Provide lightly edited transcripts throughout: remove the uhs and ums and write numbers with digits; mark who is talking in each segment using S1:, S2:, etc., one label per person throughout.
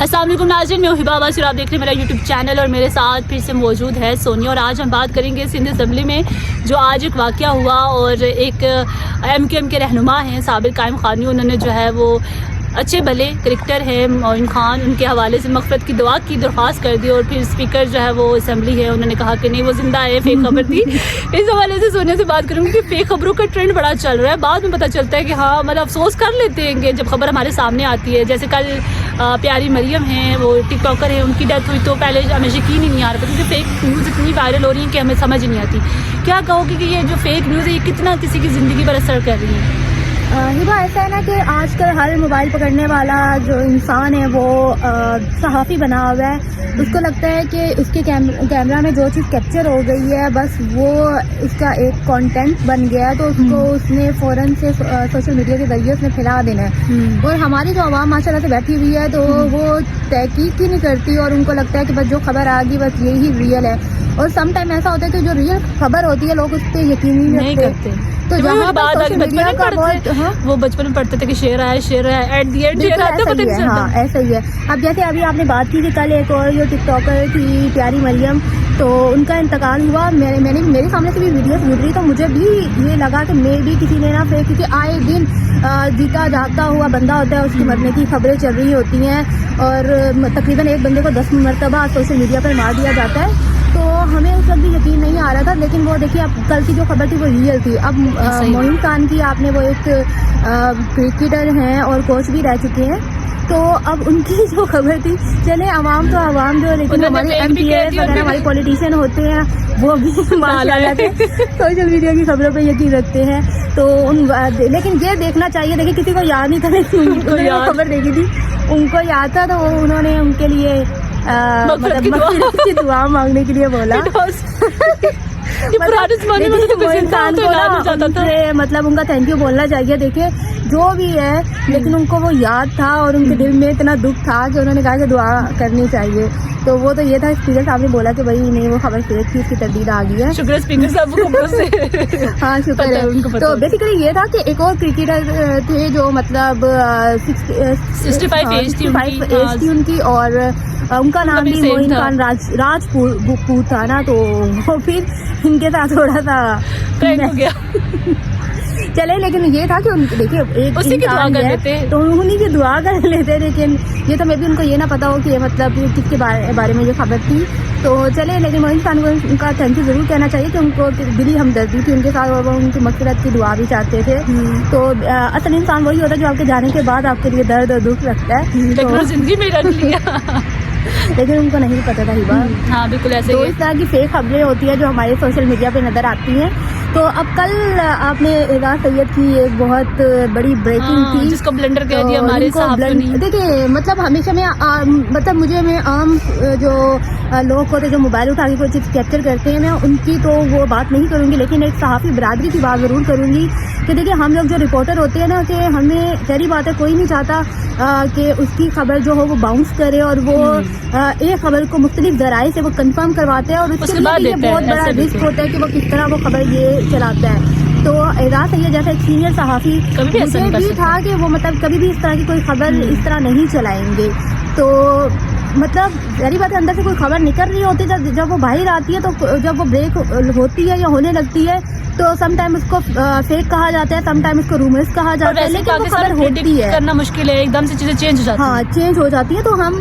S1: السلام علیکم ناظرین، میں ہبا عباس اور آپ دیکھ رہے ہیں میرا یوٹیوب چینل، اور میرے ساتھ پھر سے موجود ہے سونیا، اور آج ہم بات کریں گے سندھ اسمبلی میں جو آج ایک واقعہ ہوا، اور ایک ایم کے رہنما ہیں صابر قائم خانی، انہوں نے جو ہے وہ اچھے بھلے کرکٹر ہیں معین خان، ان کے حوالے سے مغفرت کی دعا کی درخواست کر دی، اور پھر اسپیکر جو ہے وہ اسمبلی ہے انہوں نے کہا کہ نہیں وہ زندہ ہے، فیک خبر تھی۔ اس حوالے سے سونیا سے بات کروں گی کہ فیک خبروں کا ٹرینڈ بڑا چل رہا ہے، بعد میں پتہ چلتا ہے کہ ہاں مطلب افسوس کر لیتے ہیں کہ جب خبر ہمارے سامنے آتی ہے، جیسے کل پیاری مریم ہیں، وہ ٹک ٹاکر ہیں، ان کی ڈیتھ ہوئی تو پہلے ہمیں یقین ہی نہیں آ رہا تھا کیونکہ فیک نیوز اتنی وائرل ہو رہی ہیں کہ ہمیں سمجھ نہیں آتی۔ کیا کہو گی کہ یہ جو فیک نیوز ہے یہ کتنا کسی کی زندگی پر اثر کر رہی ہے؟
S2: ہبا ایسا ہے نا کہ آج کل ہر موبائل پکڑنے والا جو انسان ہے وہ صحافی بنا ہوا ہے، اس کو لگتا ہے کہ اس کے کیمرہ میں جو چیز کیپچر ہو گئی ہے بس وہ اس کا ایک کانٹینٹ بن گیا ہے، تو اس کو اس نے فوراً سے سوشل میڈیا کے ذریعے اس نے پھیلا دینا ہے۔ اور ہماری جو عوام ماشاء اللہ سے بیٹھی ہوئی ہے تو وہ تحقیق ہی نہیں کرتی، اور ان کو لگتا ہے کہ بس جو خبر آ گئی بس یہی ریئل ہے، اور سم ٹائم ایسا ہوتا ہے کہ جو ریئل خبر ہوتی ہے لوگ اس پہ یقین ہی نہیں کرتے۔ تو جہاں
S1: بات وہ بچپن میں پڑھتے تھے کہ شعر آیا ایٹ دی اینڈ شعر آتا پتہ نہیں چلتا۔
S2: ہاں ایسا ہی ہے۔ اب جیسے ابھی آپ نے بات کی کہ کل ایک اور جو ٹک ٹاکر تھی پیاری مریم، تو ان کا انتقال ہوا، میرے سامنے سے بھی ویڈیوز گزری تو مجھے بھی یہ لگا کہ میں بھی کسی نے نہ فیک، کیونکہ آئے دن جیتا جاگتا ہوا بندہ ہوتا ہے، اس کی مرنے کی خبریں چل رہی ہوتی ہیں، اور تقریباً ایک بندے کو 10 مرتبہ سوشل میڈیا پر مار دیا جاتا ہے۔ تو ہمیں اس وقت بھی یقین نہیں آ رہا تھا، لیکن وہ دیکھیے اب کل کی جو خبر تھی وہ ریئل تھی۔ اب معین خان کی آپ نے وہ ایک کرکٹر ہیں اور کوچ بھی رہ چکے ہیں، تو اب ان کی جو خبر تھی، چلے عوام تو عوام جو، لیکن ہمارے ایم پی ایز وغیرہ ہمارے پولیٹیشین ہوتے ہیں وہ بھی سوشل میڈیا کی خبروں پہ یقین رکھتے ہیں، تو لیکن یہ دیکھنا چاہیے، دیکھیں کسی کو یاد نہیں تھا لیکن خبر دیکھی تھی ان کو یاد تھا، تو انہوں نے ان کے لیے مغفرت کی دعا مانگنے کے لیے بولا۔ مطلب ان کا تھینک یو بولنا چاہیے، دیکھیں جو بھی ہے، لیکن ان کو وہ یاد تھا اور ان کے دل میں اتنا دکھ تھا کہ انہوں نے کہا کہ دعا کرنی چاہیے۔ تو وہ تو یہ تھا، اسپیکر صاحب نے بولا کہ بھائی نہیں وہ خبر فیک تھی، اس کی تردید آ گئی ہے۔
S1: شکر اسپیکر صاحب
S2: ہاں شکر ہے۔ تو بیسیکلی یہ تھا کہ ایک اور کرکٹر تھے جو مطلب 65 ایج تھی ان کی، اور ان کا نام بھی معین خان راجپوت تھا نا، تو وہ پھر ان کے ساتھ تھوڑا سا
S1: ہو گیا۔
S2: چلے لیکن یہ تھا کہ دیکھیے ایک انسان ہے تو انہیں کی دعا کر لیتے، لیکن یہ تو میں بھی ان کو یہ نہ پتا ہو کہ مطلب کس کے بارے میں یہ خبر تھی۔ تو چلے لیکن معین خان کو ان کا تھینک یو ضرور کہنا چاہیے کہ ان کو دلی ہمدردی تھی ان کے ساتھ، اور وہ ان کی مغفرت کی دعا بھی چاہتے تھے۔ تو اصل انسان وہی ہوتا ہے جو آپ کے جانے کے بعد آپ کے لیے درد اور دکھ رکھتا ہے،
S1: زندگی میں رکھ لیا،
S2: لیکن ان کو نہیں پتا تھا ہبا۔
S1: ہاں بالکل ایسے
S2: تو اس طرح کی فیک خبریں ہوتی ہیں جو ہمارے سوشل میڈیا پہ نظر آتی ہیں۔ تو اب کل آپ نے اعزاز سید کی ایک بہت بڑی بریکنگ تھی
S1: جس کو بلنڈر کہہ دیا ہمارے صحافیوں نے۔
S2: دیکھیے مطلب ہمیشہ میں عام جو لوگ ہوتے جو موبائل اٹھا کے کوئی چیز کیپچر کرتے ہیں، میں ان کی تو وہ بات نہیں کروں گی، لیکن ایک صحافی برادری کی بات ضرور کروں گی کہ دیکھیے ہم لوگ جو رپورٹر ہوتے ہیں نا، کہ ہمیں ظاہری بات ہے کوئی نہیں چاہتا کہ اس کی خبر جو ہو وہ باؤنس کرے، اور وہ ایک خبر کو مختلف ذرائع سے وہ کنفرم کرواتے ہیں، اور اس کے بعد یہ بہت بڑا رسک ہوتا ہے کہ وہ کس طرح وہ خبر یہ چلاتا ہے۔ تو اعزاز سید جیسا ایک سینئر صحافی مجھے بھی تھا کہ وہ مطلب کبھی بھی اس طرح کی کوئی خبر اس طرح نہیں چلائیں گے۔ تو مطلب ظاہری بات ہے اندر سے کوئی خبر نکل رہی ہوتی ہے، جب وہ باہر آتی ہے تو جب وہ بریک ہوتی ہے یا ہونے لگتی ہے تو سم ٹائم اس کو فیک کہا جاتا ہے، سم ٹائم اس کو رومرز کہا جاتا ہے، لیکن وہ خبر ہوتی ہے،
S1: کرنا مشکل ہے، ایک دم سے چیزیں چینج ہو جاتی ہیں۔
S2: ہاں چینج ہو جاتی ہے۔ تو ہم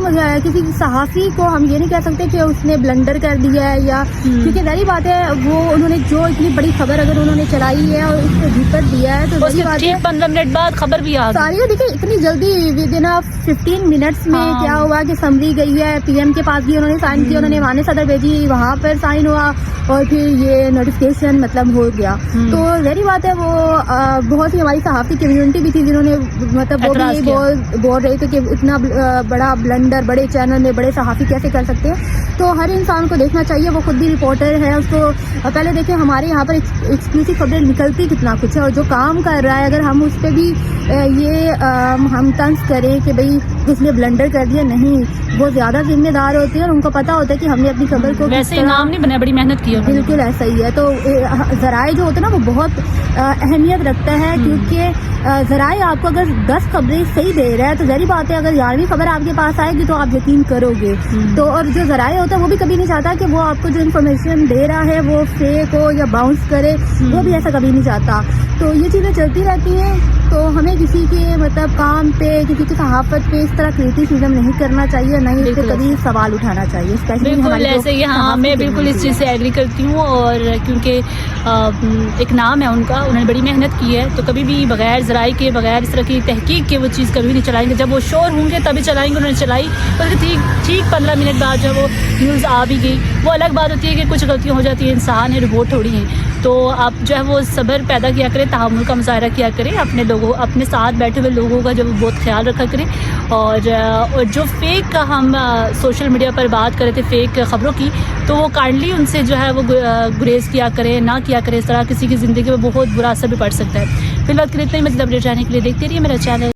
S2: کسی صحافی کو ہم یہ نہیں کہہ سکتے کہ اس نے بلنڈر کر دیا ہے، یا کیونکہ ظاہری بات ہے وہ انہوں نے جو اتنی بڑی خبر اگر انہوں نے چلائی ہے اور اس کو جیت دیا ہے تو ظاہری بات ہے
S1: 15 منٹ بعد خبر بھی آ گئی
S2: ساری۔ دیکھیے اتنی جلدی ود ان 15 منٹس میں کیا ہوا کہ سمری گئی ہے پی ایم کے پاس بھی، انہوں نے سائن کیا، انہوں نے وہاں صدر بھیجی، وہاں پر سائن ہوا، اور پھر یہ نوٹیفکیشن مطلب ہو گیا۔ تو ظاہری بات ہے وہ بہت سی ہماری صحافی کمیونٹی بھی تھی جنہوں نے مطلب وہ بھی بول رہے تھے کہ اتنا بڑا بلنڈر بڑے چینل میں بڑے صحافی کیسے کر سکتے ہیں۔ تو ہر انسان کو دیکھنا چاہیے، وہ خود بھی رپورٹر ہے، اس کو پہلے دیکھیں ہمارے یہاں پر ایکسکلوسیو خبریں نکلتی کتنا کچھ ہے، اور جو کام کر رہا ہے اگر ہم اس پہ بھی یہ ہم طنز کریں کہ بھئی اس نے بلنڈر کر دیا، نہیں، وہ زیادہ ذمہ دار ہوتے ہیں اور ان کو پتہ ہوتا ہے کہ ہم نے اپنی خبر کو
S1: ویسے ہی نام نہیں بنا، بڑی محنت کی ہے انہوں نے۔
S2: بالکل ایسا ہی ہے۔ تو ذرائع جو ہوتے ہیں نا وہ بہت اہمیت رکھتا ہے، کیونکہ ذرائع آپ کو اگر 10 خبریں صحیح دے رہا ہے تو ظاہری بات ہے اگر 11ویں خبر آپ کے پاس آئے گی تو آپ یقین کرو گے۔ تو اور جو ذرائع ہوتا ہے وہ بھی کبھی نہیں چاہتا کہ وہ آپ کو جو انفارمیشن دے رہا ہے وہ فیک ہو یا باؤنس کرے، وہ بھی ایسا کبھی نہیں چاہتا۔ تو یہ چیزیں چلتی رہتی ہیں، تو ہمیں کسی کے مطلب کام پہ، کسی کی صحافت پہ اس طرح کریٹیسزم نہیں کرنا چاہیے، نہ ہی اس پہ کبھی سوال اٹھانا چاہیے، اسپیشلی
S1: بالکل ایسے ہی۔ ہاں میں بالکل اس چیز سے ایگری کرتی ہوں، اور کیونکہ ایک نام ہے ان کا، انہوں نے بڑی محنت کی ہے، تو کبھی بھی بغیر ذرائع کے، بغیر اس طرح کی تحقیق کے وہ چیز کبھی نہیں چلائیں گے۔ جب وہ شور ہوں گے تبھی چلائیں گے، انہوں نے چلائی، اور ٹھیک 15 منٹ بعد جب وہ نیوز آ بھی گئی، وہ الگ بات ہوتی ہے کہ کچھ غلطیاں ہو جاتی ہیں، انسان ہے، روبوٹ تھوڑی ہیں۔ تو آپ جو ہے وہ صبر پیدا کیا کریں، تحمل کا مظاہرہ کیا کریں، اپنے ساتھ بیٹھے ہوئے لوگوں کا جو بہت خیال رکھا کریں، اور جو فیک کا ہم سوشل میڈیا پر بات کرے تھے فیک خبروں کی، تو وہ کائنڈلی ان سے جو ہے وہ گریز کیا کریں، نہ کیا کریں، اس طرح کسی کی زندگی میں بہت برا اثر بھی پڑ سکتا ہے۔ فی الوقت کے لیے اتنا ہی، مطلب اپڈیٹ رہنے کے لیے دیکھتے رہیے میرا چینل۔